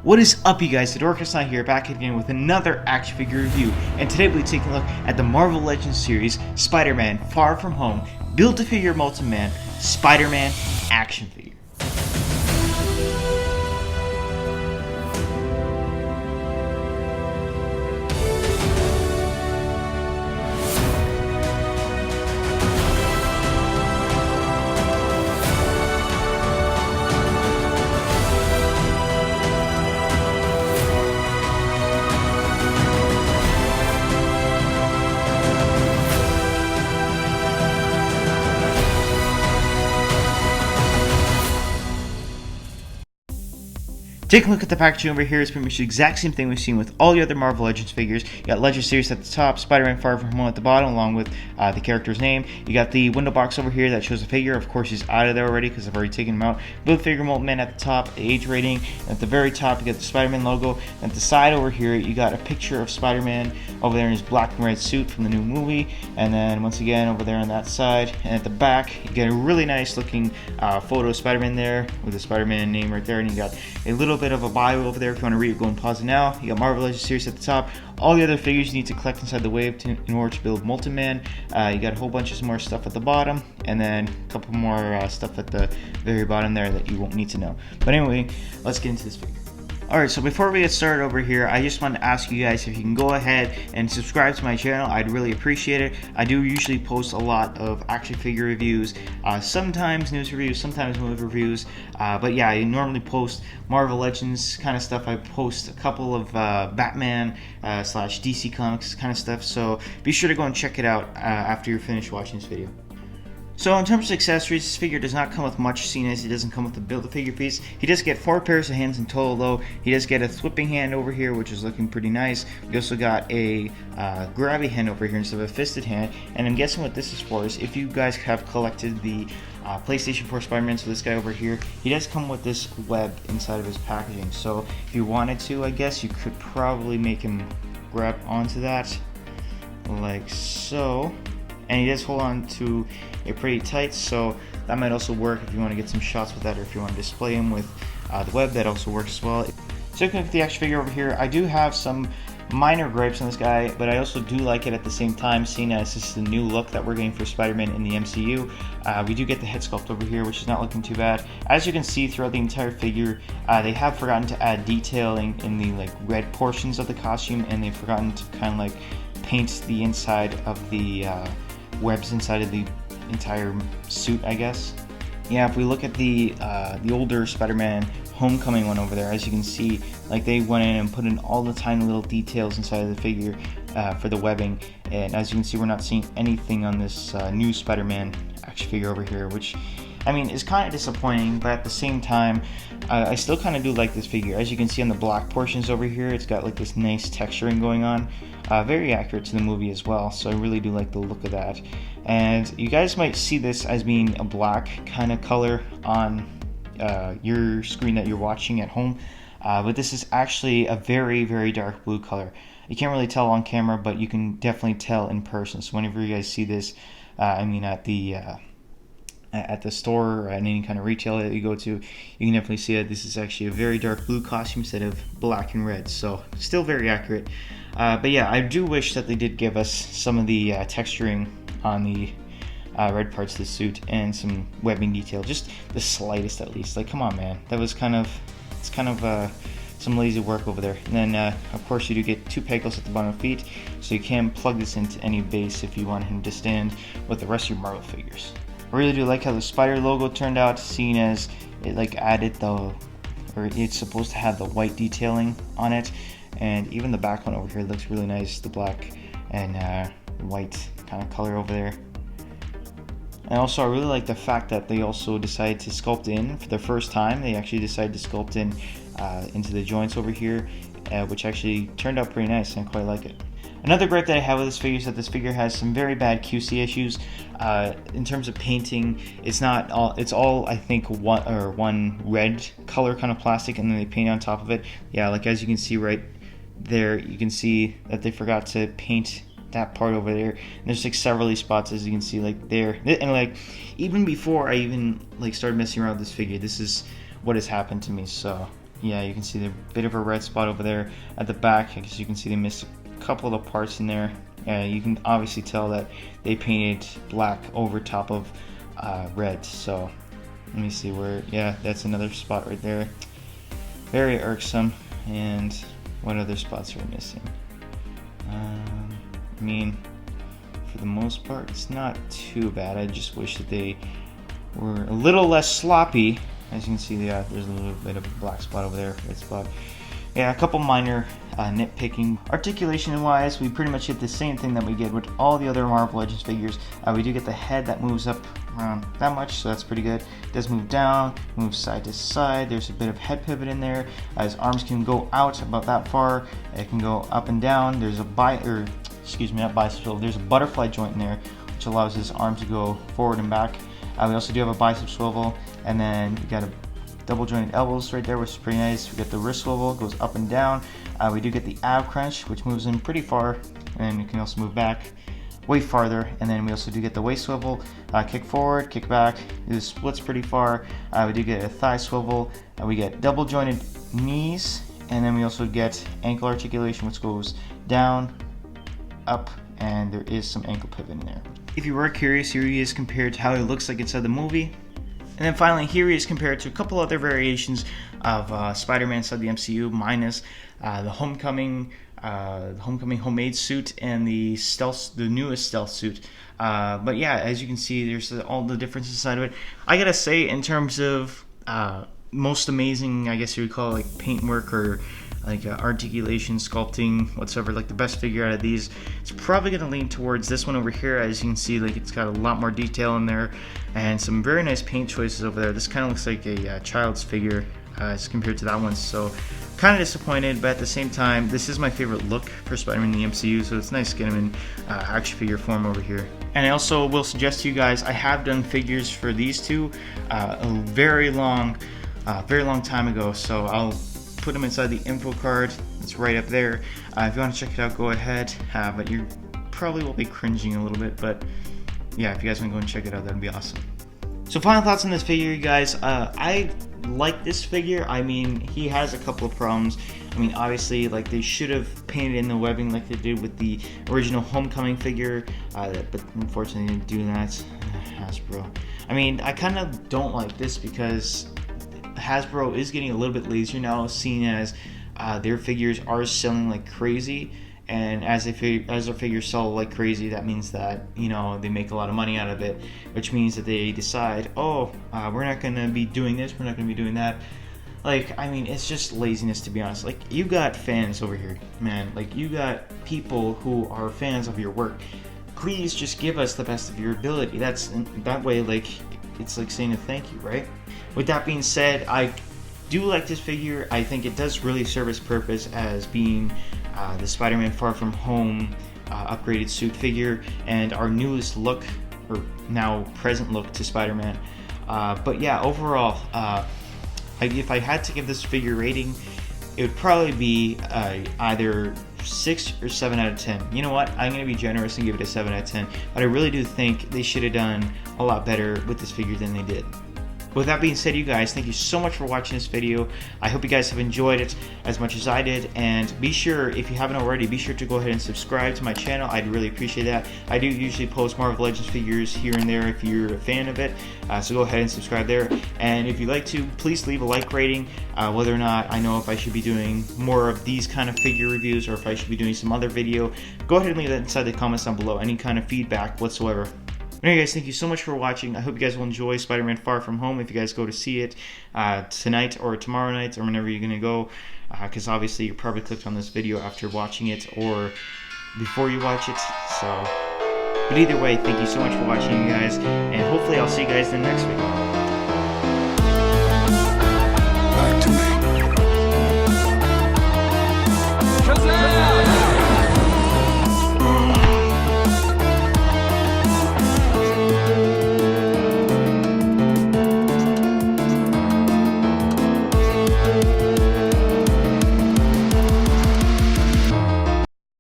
What is up, you guys? The Dorcas here, back again with another action figure review, and today we'll be taking a look at the Marvel Legends series Spider-Man Far From Home Build-to-Figure Molten Man Spider-Man action figure. Take a look at the packaging over here. It's pretty much the exact same thing we've seen with all the other Marvel Legends figures. You got Legends series at the top, Spider-Man Far From Home at the bottom, along with the character's name. You got the window box over here that shows the figure. Of course, he's out of there already because I've already taken him out. Build-figure Molten Man at the top, the age rating. And at the very top, you got the Spider-Man logo. And at the side over here, you got a picture of Spider-Man over there in his black and red suit from the new movie. And then once again, over there on that side, and at the back, you get a really nice looking photo of Spider-Man there with the Spider-Man name right there. And you got a little bit of a bio over there if you want to read it. Go and pause it now. You got Marvel Legends series at the top. All the other figures you need to collect inside the wave in order to build Molten Man. You got a whole bunch of more stuff at the bottom, and then a couple more stuff at the very bottom there that you won't need to know. But anyway, let's get into this figure. Alright, so before we get started over here, I just want to ask you guys if you can go ahead and subscribe to my channel. I'd really appreciate it. I do usually post a lot of action figure reviews, sometimes news reviews, sometimes movie reviews, but yeah, I normally post Marvel Legends kind of stuff. I post a couple of Batman slash DC Comics kind of stuff, so be sure to go and check it out after you're finished watching this video. So in terms of accessories, this figure does not come with much, seeing as he doesn't come with the Build-A-Figure piece. He does get 4 pairs of hands in total though. He does get a whipping hand over here, which is looking pretty nice. We also got a grabby hand over here instead of a fisted hand. And I'm guessing what this is for is if you guys have collected the PlayStation 4 Spider-Man, so this guy over here, he does come with this web inside of his packaging. So if you wanted to, I guess you could probably make him grab onto that, like so. And he does hold on to it pretty tight, so that might also work if you want to get some shots with that, or if you want to display him with the web, that also works as well. So looking at the action figure over here, I do have some minor gripes on this guy, but I also do like it at the same time, seeing as this is the new look that we're getting for Spider-Man in the MCU. We do get the head sculpt over here, which is not looking too bad. As you can see throughout the entire figure, they have forgotten to add detailing in the red portions of the costume, and they've forgotten to kind of paint the inside of the webs inside of the entire suit, I guess. Yeah, if we look at the older Spider-Man Homecoming one over there, as you can see, they went in and put in all the tiny little details inside of the figure for the webbing, and as you can see, we're not seeing anything on this new Spider-Man action figure over here, which I mean is kind of disappointing, but at the same time, I still kind of do like this figure. As you can see on the black portions over here, it's got this nice texturing going on, very accurate to the movie as well, so I really do like the look of that. And you guys might see this as being a black kind of color on your screen that you're watching at home, but this is actually a very, very dark blue color. You can't really tell on camera, but you can definitely tell in person. So whenever you guys see this, I mean at the store or at any kind of retailer that you go to, you can definitely see that this is actually a very dark blue costume instead of black and red, so still very accurate. But yeah, I do wish that they did give us some of the texturing on the red parts of the suit and some webbing detail, just the slightest at least. Come on, man, that was kind of some lazy work over there. And then of course you do get 2 pegels at the bottom of the feet, so you can plug this into any base if you want him to stand with the rest of your Marvel figures. I really do like how the spider logo turned out, seeing as it added it's supposed to have the white detailing on it, and even the back one over here looks really nice, the black and white kind of color over there. And also I really like the fact that they also decided to sculpt in for the first time. They actually decided to sculpt in into the joints over here, which actually turned out pretty nice, and I quite like it. Another gripe that I have with this figure is that this figure has some very bad QC issues. In terms of painting, it's all I think one red color kind of plastic, and then they paint on top of it. Yeah, as you can see right there, you can see that they forgot to paint that part over there. And there's several spots, as you can see, there, and even before I even started messing around with this figure, this is what has happened to me. So yeah, you can see the bit of a red spot over there at the back. I guess you can see they missed a couple of the parts in there. You can obviously tell that they painted black over top of red. So let me see where, yeah, that's another spot right there. Very irksome. And what other spots are missing? I mean, for the most part, it's not too bad. I just wish that they were a little less sloppy. As you can see, yeah, there's a little bit of a black spot over there, red spot. Yeah, a couple minor nitpicking. Articulation-wise, we pretty much get the same thing that we get with all the other Marvel Legends figures. We do get the head that moves up around that much, so that's pretty good. It does move down, moves side to side. There's a bit of head pivot in there. His arms can go out about that far. It can go up and down. There's a not bicep, there's a butterfly joint in there, which allows his arm to go forward and back. We also do have a bicep swivel, and then you got a double jointed elbows right there, which is pretty nice. We got the wrist swivel, goes up and down. We do get the ab crunch, which moves in pretty far, and you can also move back way farther. And then we also do get the waist swivel, kick forward, kick back. It splits pretty far. We do get a thigh swivel. We get double jointed knees, and then we also get ankle articulation, which goes down, up, and there is some ankle pivot in there. If you were curious, here he is compared to how he looks like inside the movie. And then finally, here he is compared to a couple other variations of Spider-Man inside the MCU, minus the Homecoming homemade suit and the newest stealth suit. But yeah, as you can see, there's all the differences inside of it. I gotta say, in terms of most amazing, I guess you would call it, like paintwork or like articulation, sculpting, whatsoever, like the best figure out of these, it's probably going to lean towards this one over here. As you can see, like it's got a lot more detail in there and some very nice paint choices over there. This kind of looks like a child's figure as compared to that one, so kind of disappointed, but at the same time, this is my favorite look for Spider-Man in the MCU, so it's nice to get him in action figure form over here. And I also will suggest to you guys, I have done figures for these two a very long time ago, so I'll put them inside the info card. It's right up there. If you want to check it out, go ahead. But you probably will be cringing a little bit. But yeah, if you guys want to go and check it out, that'd be awesome. So final thoughts on this figure, you guys. I like this figure. I mean, he has a couple of problems. I mean, obviously, like they should have painted in the webbing like they did with the original Homecoming figure, but unfortunately they didn't do that. Hasbro. I mean, I kind of don't like this because Hasbro is getting a little bit lazier now, seeing as their figures are selling like crazy, and as their figures sell like crazy, that means that, you know, they make a lot of money out of it, which means that they decide, oh, we're not going to be doing this, we're not going to be doing that. Like, I mean, it's just laziness, to be honest. Like, you got fans over here, man. Like, you got people who are fans of your work. Please just give us the best of your ability. That way, like, it's like saying a thank you, right? With that being said, I do like this figure. I think it does really serve its purpose as being the Spider-Man Far From Home upgraded suit figure and our newest look, or now present look, to Spider-Man. But yeah, overall, if I had to give this figure rating, it would probably be either 6 or 7 out of 10. You know what? I'm going to be generous and give it a 7 out of 10. But I really do think they should have done a lot better with this figure than they did. With that being said, you guys, thank you so much for watching this video. I hope you guys have enjoyed it as much as I did, and be sure, if you haven't already, be sure to go ahead and subscribe to my channel. I'd really appreciate that. I do usually post Marvel Legends figures here and there if you're a fan of it, so go ahead and subscribe there. And if you'd like to, please leave a like rating, whether or not I know if I should be doing more of these kind of figure reviews or if I should be doing some other video. Go ahead and leave that inside the comments down below, any kind of feedback whatsoever. Anyway, guys, thank you so much for watching. I hope you guys will enjoy Spider-Man Far From Home if you guys go to see it tonight or tomorrow night or whenever you're going to go, because obviously you probably clicked on this video after watching it or before you watch it. But either way, thank you so much for watching, you guys, and hopefully I'll see you guys in the next video.